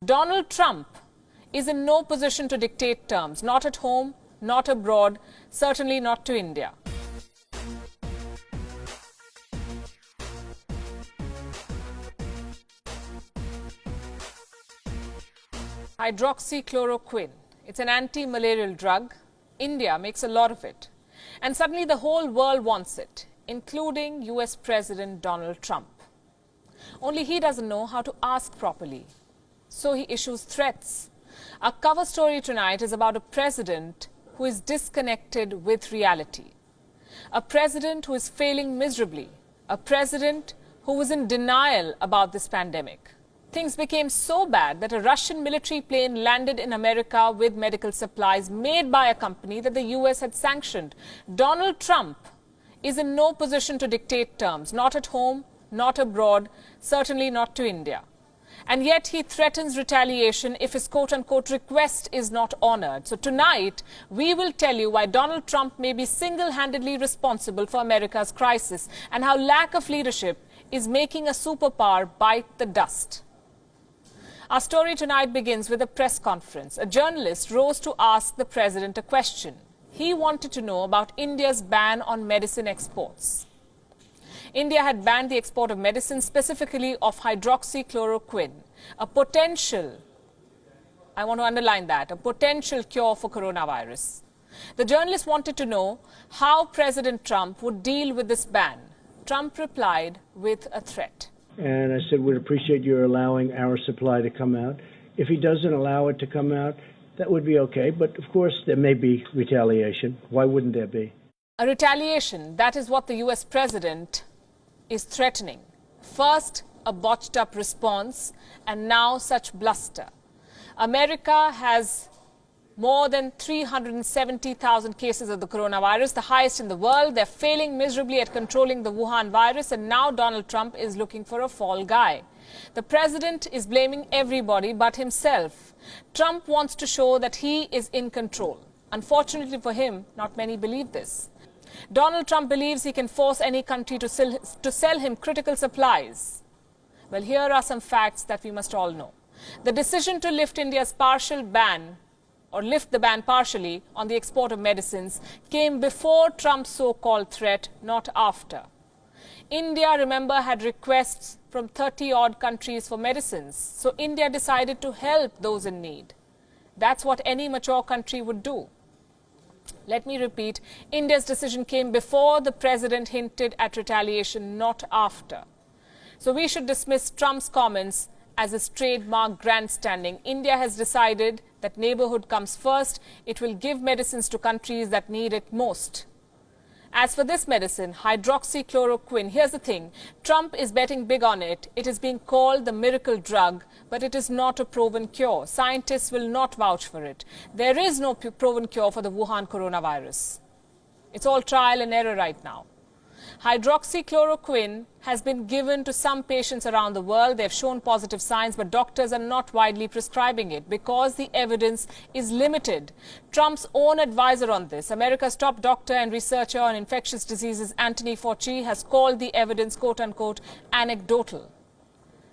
Donald Trump is in no position to dictate terms, not at home, not abroad, certainly not to India. Hydroxychloroquine. It's an anti-malarial drug. India makes a lot of it. And suddenly the whole world wants it, including US President Donald Trump. Only he doesn't know how to ask properly. So he issues threats. Our cover story tonight is about a president who is disconnected with reality. A president who is failing miserably. A president who was in denial about this pandemic. Things became so bad that a Russian military plane landed in America with medical supplies made by a company that the US had sanctioned. Donald Trump is in no position to dictate terms, not at home, not abroad, certainly not to India. And yet he threatens retaliation if his quote-unquote request is not honored. So tonight, we will tell you why Donald Trump may be single-handedly responsible for America's crisis and how lack of leadership is making a superpower bite the dust. Our story tonight begins with a press conference. A journalist rose to ask the president a question. He wanted to know about India's ban on medicine exports. India had banned the export of medicine, specifically of hydroxychloroquine, a potential, I want to underline that, a potential cure for coronavirus. The journalist wanted to know how President Trump would deal with this ban. Trump replied with a threat. And I said, we'd appreciate your allowing our supply to come out. If he doesn't allow it to come out, that would be okay. But of course, there may be retaliation. Why wouldn't there be? A retaliation, that is what the US president is threatening. First, a botched up response, and now such bluster. America has more than 370,000 cases of the coronavirus, the highest in the world. They're failing miserably at controlling the Wuhan virus, and now Donald Trump is looking for a fall guy. The president is blaming everybody but himself. Trump wants to show that he is in control. Unfortunately for him, not many believe this. Donald Trump believes he can force any country to sell him critical supplies. Well, here are some facts that we must all know. The decision to lift India's partial ban, or lift the ban partially on the export of medicines, came before Trump's so-called threat, not after. India, remember, had requests from 30-odd countries for medicines. So India decided to help those in need. That's what any mature country would do. Let me repeat, India's decision came before the president hinted at retaliation, not after. So we should dismiss Trump's comments as his trademark grandstanding. India has decided that neighborhood comes first. It will give medicines to countries that need it most. As for this medicine, hydroxychloroquine, here's the thing. Trump is betting big on it. It is being called the miracle drug, but it is not a proven cure. Scientists will not vouch for it. There is no proven cure for the Wuhan coronavirus. It's all trial and error right now. Hydroxychloroquine has been given to some patients around the world. They've shown positive signs, but doctors are not widely prescribing it because the evidence is limited. Trump's own advisor on this, America's top doctor and researcher on infectious diseases, Anthony Fauci, has called the evidence, quote-unquote, anecdotal.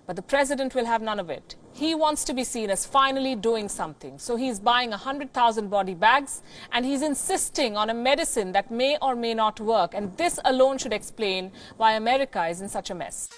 But the president will have none of it. He wants to be seen as finally doing something. So he's buying 100,000 body bags, and he's insisting on a medicine that may or may not work. And this alone should explain why America is in such a mess.